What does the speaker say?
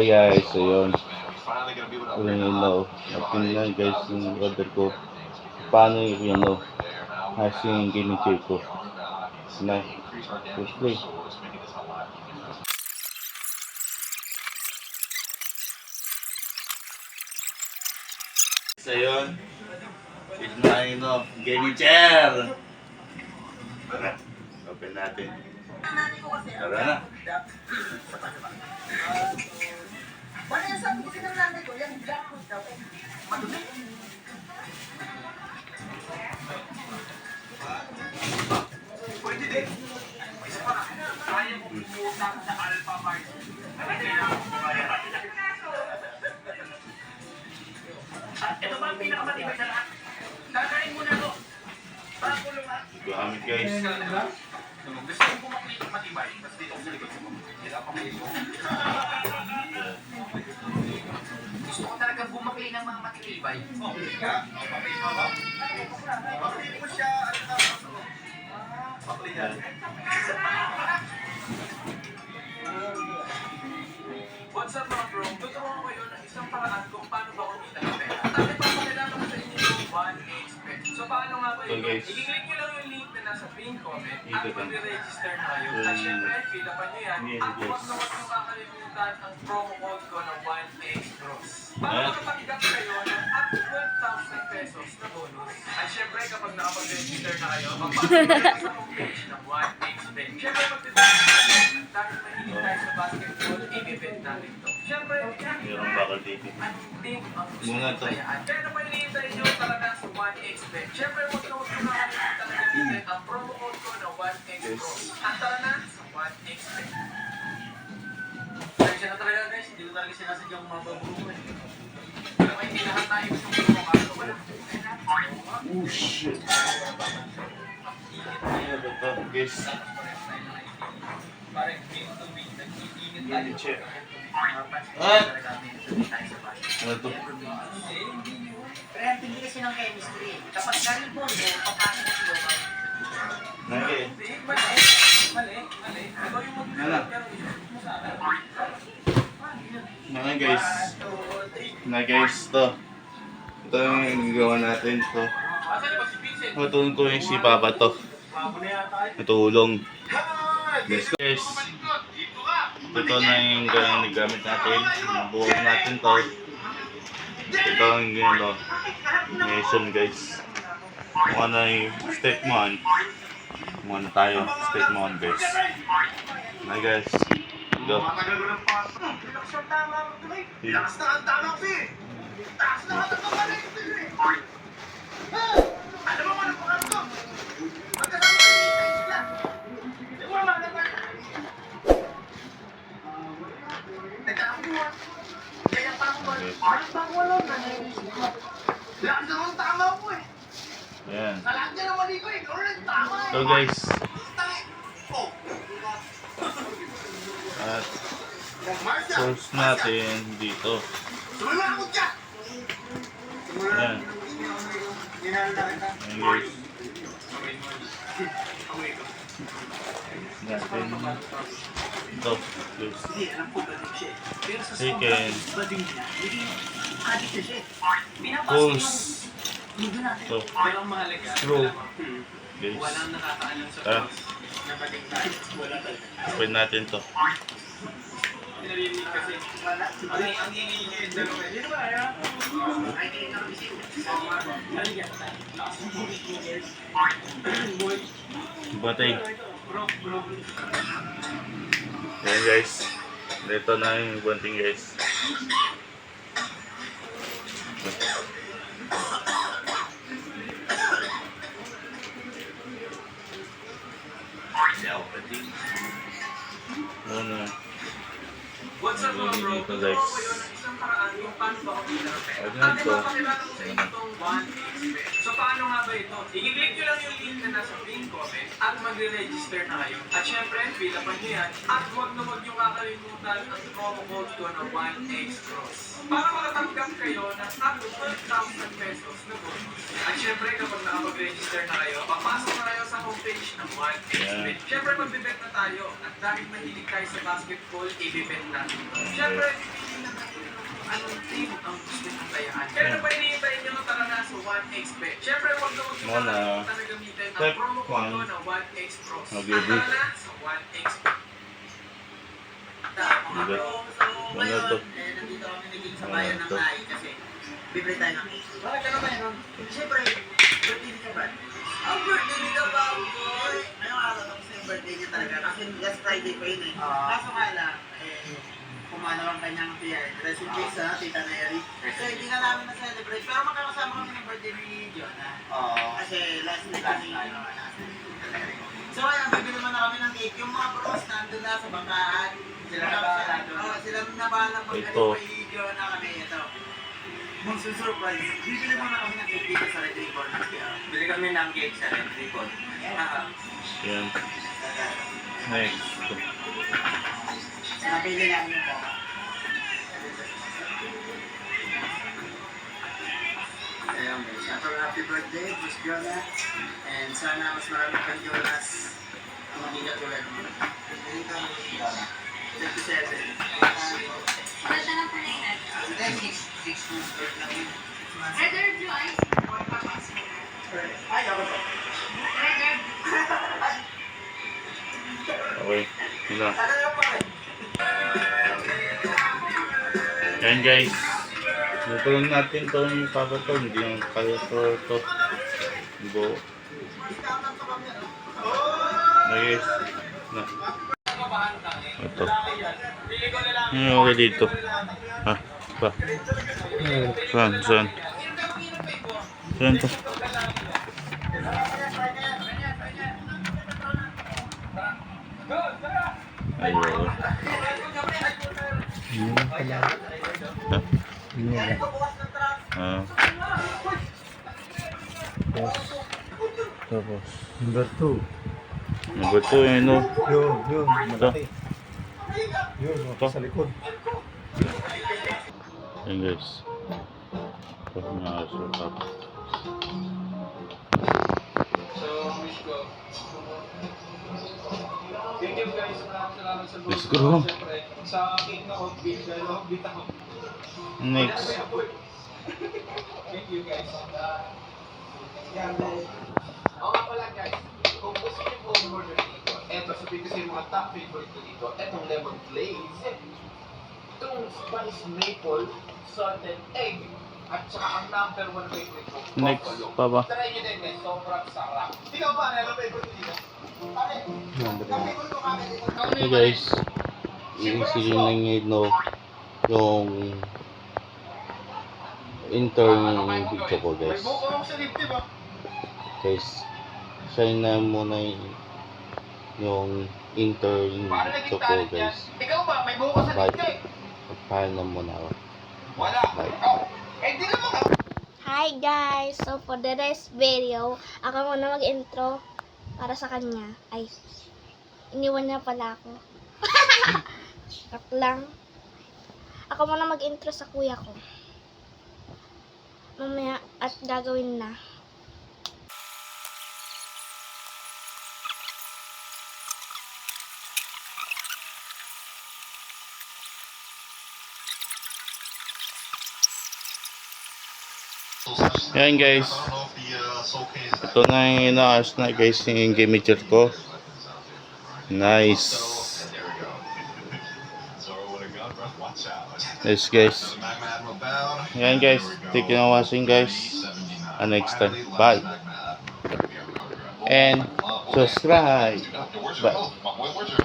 guys, so yun. Yun yun daw. Napin na guys yung order ko. Paano yung has yung gaming chair ko. Na, let's play. So yun. It's my gaming chair. Tara, open natin. Tara na. Wala yung sabi ko ng nanay ko, yung black food daw, madumi. Pwede din. Isa pa, kaya mo pumunta sa Alpha Mart. Ano kailangan mo bayaran? Ito ba ang pinakamatibay sa lahat? Kakain mo na to. Para kulong ha. Gamit guys. Gusto ko pumaklit ng matibay, tapos dito ko sa likod mo. Kailangan pa kayo. Gusto ko talaga bumakli ng mga matitibay. Bakli mo siya, bakli yan. What's up mga bro? Tuturuan ko yun ng isang paraan kung paano ba kumita ng pera. At ipapakilala ko sa inyo yung 1xBet. So paano nga ba yun? I-click nyo lang yung link na nasa pin comment at mag-register na kayo. At syempre, fill upan nyo yan. At huwag na huwag nyo kakalimutan ang promo code ko na 1xBros. Para makapatigap kayo ng up to 12,000 pesos na bonus. At syempre, kapag nakapag-register na kayo, magpapasok kayo sa homepage ng 1xBet. Syempre, magtitapos kayo. Dahil mahilig tayo sa basketball, i-event natin ito. Syempre, Meron bakal dito. ang team ang gusto Muna mong to. bayaan. Pero pahinihintay nyo talaga sa 1xBet. Syempre, huwag na huwag nyo makalimutan na gamitin ang promo code ko na 1xBros. At tara na sa 1xBet. Kaya na talaga guys, hindi ko talaga sinasadyang mababuro eh. Pero hindi lahat tayo gusto mo kumakato. Wala. Oh shit. Ano ba ito guys? Parang game to win, nag-iinit tayo. Gaming chair. Ano to? Pero ang tingin kasi ng chemistry. Kapag galing po, papasok sa loob. Nage. Mali. Ikaw yung Nala. Mga guys. Na guys to. Ito yung gagawa natin to. Matulong ko yung si Papa to. Natulong. Yes guys. Ito na yung gamit natin. Buhok natin to. Ito ang gino. Nation guys. Kung ano yung step mo. Muna tayo. Step mo guys. Na guys. Go. Relax yung tama mo tuloy. Relax na ang tama ko eh. Taas na ang tama ko eh. Alam mo ano pa ka ito? Magkasama kayo ni Tayo sila. Hindi mo naman naman. Nagkakabuha. Kaya pa ako ba? Parang pa ako alam na naisip mo. Relax na ang tama ko eh. Ayan. Lahat niya naman ko eh. Gawin ang tama eh. So guys. Oh. At source natin dito. Sumula ako dyan. Ayan. Ayan guys. Natin. Ito. Guys. Hindi, alam ko ba siya. Pero sa Chicken. bading niya, hindi adik na siya. Pulse. Mundo natin. Ito. Pero ang mahalaga. Screw. Guys. Walang nakakaalam sa Tara. na bading tayo. Wala talaga. Open natin to. Pinalinig kasi. Ang hihingin dalawa. Dito ba? Ay, hindi na kami Batay. Bro. Ayan guys. Dito na yung bunting guys. Muna. What's up mga bro? Dito, Tuturuan guys. ko yun ng isang paraan kung paano ba kumita ng pera. Ano At ito? ipapakilala ko sa inyo itong 1xBet. So paano nga ba ito? I-click nyo lang yung link na nasa pin comment at magre-register na kayo. At syempre, fill upan nyo yan. At huwag na huwag nyo kakalimutan ang promo code ko na 1xBros. Para makatanggap kayo ng up to 12,000 pesos na bonus. At syempre, kapag nakapag-register na kayo, papasok na kayo sa homepage ng 1xBet. Syempre, magbibet na tayo. At dahil mahilig tayo sa basketball, i-bet natin. Syempre, pipili anong team ang gusto niyong tayaan? Kaya na pa iniintay nyo tara na sa 1xBet. Siyempre, huwag na huwag nyo Wala. makakalimutan na gamitin ang Step promo code one. na 1x Pros. Okay, At tara na sa 1xBet. Hindi. Ano to? Nandito kami naging sa bayan ng Nai kasi bibili tayo ng cake. Bakit ka naman yun? Siyempre, birthday ni Kabat. Ang birthday ni Kabat, boy! Ngayong araw tapos yung birthday niya talaga. Kasi last Friday pa yun eh. Kaso nga lang, kumanaw ang kanyang tiyan. Rest in peace ha, Tita Neri. So hindi na namin na-celebrate. Pero magkakasama kami ng birthday ni Jonah. Kasi last week kami So kaya bibili mo na kami ng cake. Yung mga pros nandun na sa bangkaan. Sila na bahala doon. Sila na bahala pag Ito. kay Jonah kami. Ito. Magsusurprise. Bibili mo na kami ng cake dito sa Red Ribbon. Bili kami ng cake sa Red Ribbon. Yan. Next. Napili namin yung boka. Ayun guys, happy birthday, Boss Jonah. And sana mas marami kang Jonas ang magiging tulad mo. Hindi ka mo 27. Ganda ng kulay natin. 6 months old lang yun. Red or blue eyes? Ay, ako to. Red or Okay. Wala. Ano yung pa rin? Yan guys. Lutulong natin itong papato. Hindi yung kaya to. Go. Guys. Na. Ito. Ano okay dito? Ha? Pa. Saan? Saan? Saan to? Ayun. Ha? Tapos. Number 2. Number 2 eh no? Yun, malaki. Yun, Ito. sa likod. Yan guys. Ito nga sa top. So, wish ko. Thank you guys. Maraming salamat sa Let's go. Siyempre, sa cake na hotbeat, dahil hotbeat ako. Next. Thank you guys. Oo nga pala guys, kung gusto niyo po umorder dito, eto sabihin ko sa yung mga top favorite ko dito, etong lemon glaze, itong Spanish maple, salted egg, at saka ang number 1 favorite ko, Next buffalo. pa ba? Try nyo din guys, sobrang sarap. Ikaw ba, ano favorite ko dito? Number 1. Hey guys. Iisipin na ngayon no. Yung intern video ko guys. May buko ako sa lip, diba? Guys. Shine na muna yung intern Paano video naging ko talent yan? guys. Ikaw ba, may buko sa lip ka eh. Paano na muna ako. Wala. Bye. Oh, eh di naman ako. Hi guys! So for the next video, ako muna mag-intro para sa kanya. Ay, iniwan niya pala ako. Joke lang. Ako muna mag-intro sa kuya ko. Mamaya at gagawin na. Yan guys. Ito na yung inaas na guys yung gamiture ko. Nice. Yes guys. Yan guys. Thank you for watching guys. And next time. Bye. And subscribe. Bye.